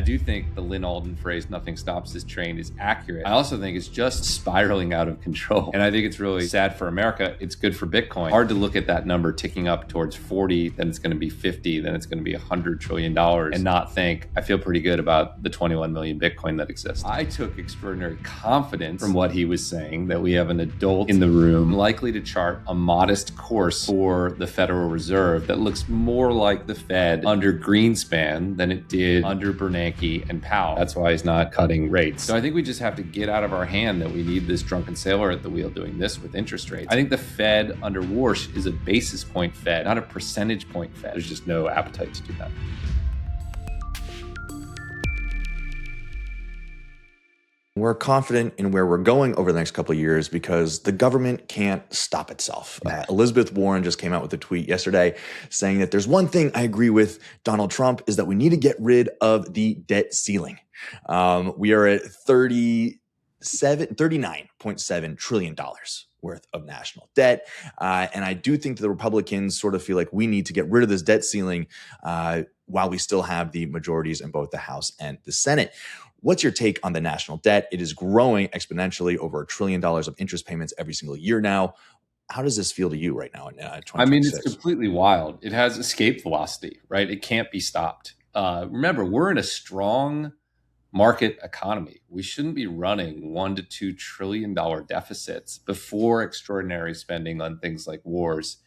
I do think the Lynn Alden phrase, nothing stops this train, is accurate. I also think it's just spiraling out of control. And I think it's really sad for America. It's good for Bitcoin. Hard to look at that number ticking up towards 40, then it's going to be 50, then it's going to be $100 trillion and not think, I feel pretty good about the 21 million Bitcoin that exists. I took extraordinary confidence from what he was saying that we have an adult in the room likely to chart a modest course for the Federal Reserve that looks more like the Fed under Greenspan than it did under Bernanke and Powell. That's why he's not cutting rates. So I think we just have to get out of our hand that we need this drunken sailor at the wheel doing this with interest rates. I think the Fed under Warsh is a basis point Fed, not a percentage point Fed. There's just no appetite to do that. We're confident in where we're going over the next couple of years because the government can't stop itself. Elizabeth Warren just came out with a tweet yesterday saying that there's one thing I agree with Donald Trump is that we need to get rid of the debt ceiling. We are at $39.7 trillion worth of national debt. And I do think that the Republicans sort of feel like we need to get rid of this debt ceiling while we still have the majorities in both the House and the Senate. What's your take on the national debt? It is growing exponentially, over $1 trillion of interest payments every single year now. How does this feel to you right now in 2026? I mean, it's completely wild. It has escape velocity, right? It can't be stopped. Remember, we're in a strong market economy. We shouldn't be running $1 to $2 trillion deficits before extraordinary spending on things like wars.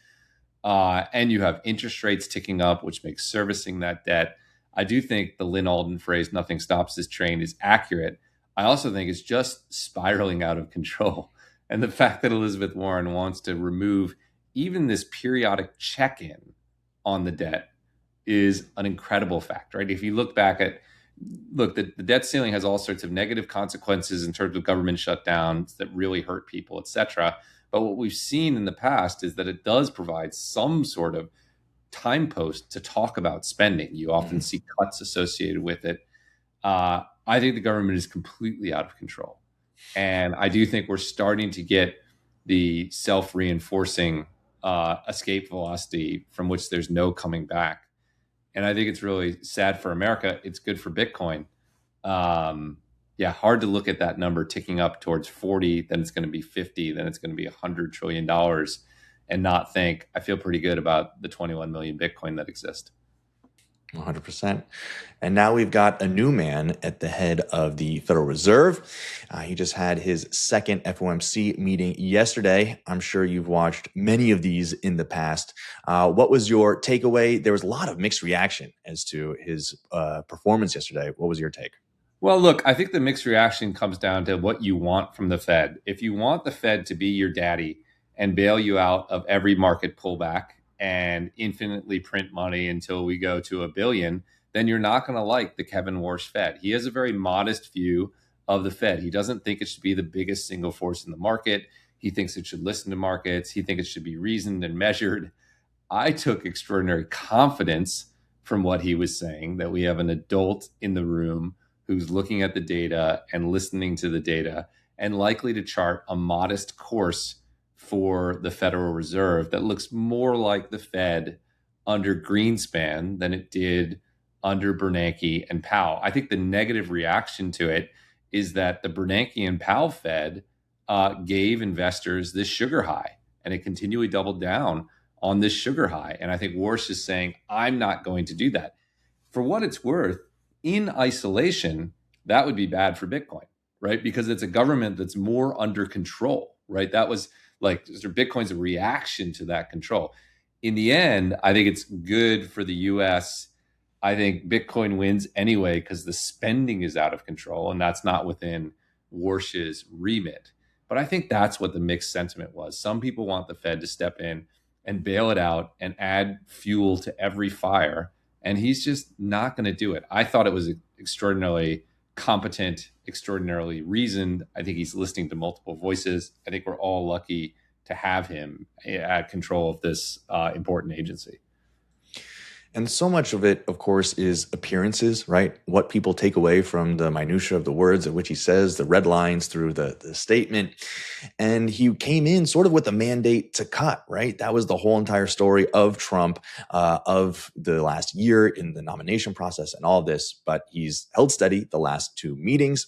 And you have interest rates ticking up, which makes servicing that debt. I do think the Lynn Alden phrase, nothing stops this train, is accurate. I also think it's just spiraling out of control. And the fact that Elizabeth Warren wants to remove even this periodic check-in on the debt is an incredible fact, right? If you look back at, the debt ceiling has all sorts of negative consequences in terms of government shutdowns that really hurt people, et cetera. But what we've seen in the past is that it does provide some sort of time-post to talk about spending. You often see cuts associated with it. I think the government is completely out of control. And I do think we're starting to get the self-reinforcing escape velocity from which there's no coming back. And I think it's really sad for America. It's good for Bitcoin. Hard to look at that number ticking up towards 40, then it's going to be 50, then it's going to be $100 trillion and not think, I feel pretty good about the 21 million Bitcoin that exist. 100%. And now we've got a new man at the head of the Federal Reserve. He just had his second FOMC meeting yesterday. I'm sure you've watched many of these in the past. What was your takeaway? There was a lot of mixed reaction as to his performance yesterday. What was your take? Well, look, I think the mixed reaction comes down to what you want from the Fed. If you want the Fed to be your daddy and bail you out of every market pullback and infinitely print money until we go to $1 billion, then you're not going to like the Kevin Warsh Fed. He has a very modest view of the Fed. He doesn't think it should be the biggest single force in the market. He thinks it should listen to markets. He thinks it should be reasoned and measured. I took extraordinary confidence from what he was saying, that we have an adult in the room who's looking at the data and listening to the data and likely to chart a modest course for the Federal Reserve that looks more like the Fed under Greenspan than it did under Bernanke and Powell. I think the negative reaction to it is that the Bernanke and Powell Fed gave investors this sugar high, and it continually doubled down on this sugar high. And I think Warsh is saying, I'm not going to do that. For what it's worth, in isolation, that would be bad for Bitcoin, right? Because it's a government that's more under control, right? That was like Bitcoin's a reaction to that control. In the end, I think it's good for the US. I think Bitcoin wins anyway because the spending is out of control, and that's not within Warsh's remit. But I think that's what the mixed sentiment was. Some people want the Fed to step in and bail it out and add fuel to every fire, and he's just not going to do it. I thought it was extraordinarily competent, extraordinarily reasoned. I think he's listening to multiple voices. I think we're all lucky to have him at control of this important agency. And so much of it, of course, is appearances, right? What people take away from the minutia of the words at which he says, the red lines through the statement. And he came in sort of with a mandate to cut, right? That was the whole entire story of Trump, of the last year in the nomination process and all of this. But he's held steady the last two meetings.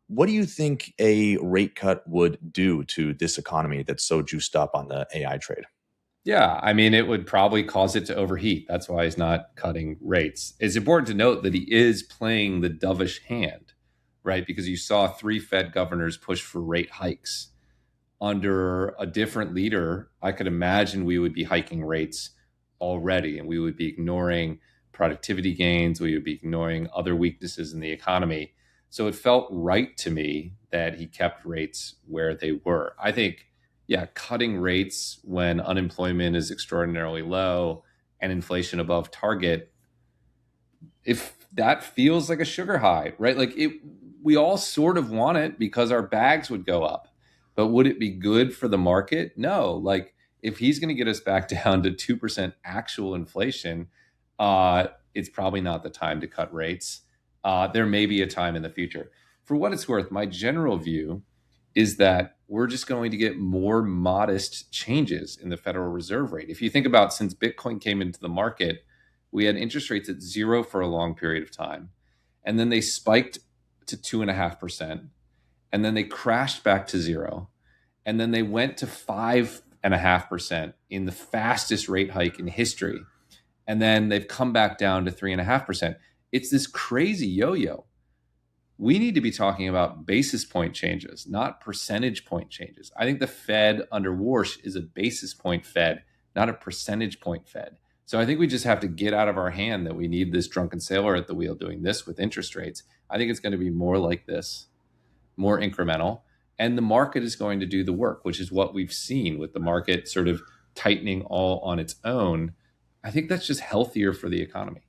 What do you think a rate cut would do to this economy that's so juiced up on the AI trade? Yeah, I mean, it would probably cause it to overheat. That's why he's not cutting rates. It's important to note that he is playing the dovish hand, right? Because you saw three Fed governors push for rate hikes. Under a different leader, I could imagine we would be hiking rates already, and we would be ignoring productivity gains. We would be ignoring other weaknesses in the economy. So it felt right to me that he kept rates where they were. I think, yeah, cutting rates when unemployment is extraordinarily low and inflation above target, if that feels like a sugar high, right? Like we all sort of want it because our bags would go up. But would it be good for the market? No. Like if he's going to get us back down to 2% actual inflation, it's probably not the time to cut rates. There may be a time in the future. For what it's worth, my general view is that we're just going to get more modest changes in the Federal Reserve rate. If you think about since Bitcoin came into the market, we had interest rates at zero for a long period of time. And then they spiked to 2.5%. And then they crashed back to zero. And then they went to 5.5% in the fastest rate hike in history. And then they've come back down to 3.5%. It's this crazy yo-yo. We need to be talking about basis point changes, not percentage point changes. I think the Fed under Warsh is a basis point Fed, not a percentage point Fed. So I think we just have to get out of our hand that we need this drunken sailor at the wheel doing this with interest rates. I think it's going to be more like this, more incremental. And the market is going to do the work, which is what we've seen with the market sort of tightening all on its own. I think that's just healthier for the economy.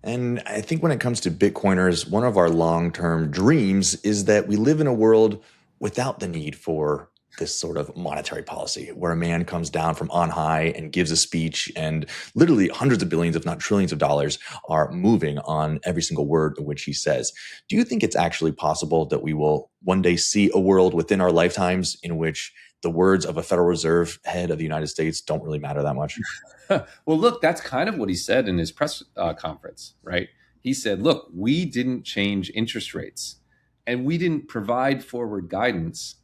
And I think when it comes to Bitcoiners, one of our long-term dreams is that we live in a world without the need for this sort of monetary policy where a man comes down from on high and gives a speech and literally hundreds of billions, if not trillions of dollars are moving on every single word of which he says. Do you think it's actually possible that we will one day see a world within our lifetimes in which the words of a Federal Reserve head of the United States don't really matter that much? Well, look, that's kind of what he said in his press conference, right? He said, look, we didn't change interest rates and we didn't provide forward guidance.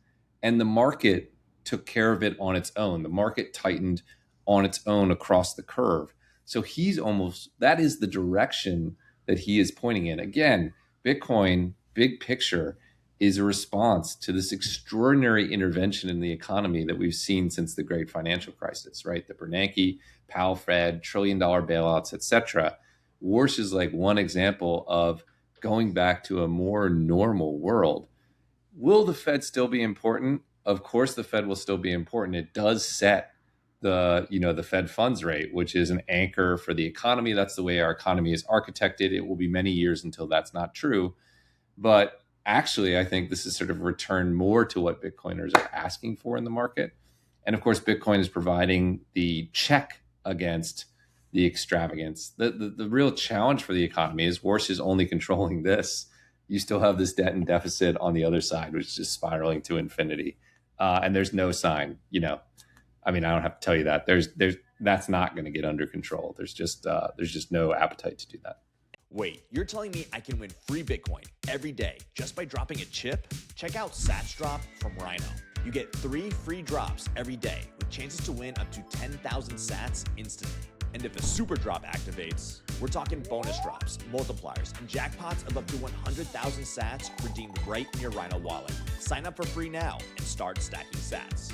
And the market took care of it on its own. The market tightened on its own across the curve. So that is the direction that he is pointing in. Again, Bitcoin, big picture, is a response to this extraordinary intervention in the economy that we've seen since the great financial crisis, right? The Bernanke, Powell, Fed, $1 trillion bailouts, et cetera. Warsh is like one example of going back to a more normal world. Will the Fed still be important? Of course, the Fed will still be important. It does set the Fed funds rate, which is an anchor for the economy. That's the way our economy is architected. It will be many years until that's not true. But actually, I think this is sort of returned more to what Bitcoiners are asking for in the market. And of course, Bitcoin is providing the check against the extravagance. The real challenge for the economy is Warsh is only controlling this. You still have this debt and deficit on the other side, which is just spiraling to infinity. And there's no sign, I mean, I don't have to tell you that. That's not going to get under control. There's just no appetite to do that. Wait, you're telling me I can win free Bitcoin every day just by dropping a chip? Check out Satch Drop from Rhino. You get 3 free drops every day with chances to win up to 10,000 sats instantly. And if a super drop activates, we're talking bonus drops, multipliers, and jackpots of up to 100,000 sats redeemed right in your Rhino wallet. Sign up for free now and start stacking sats.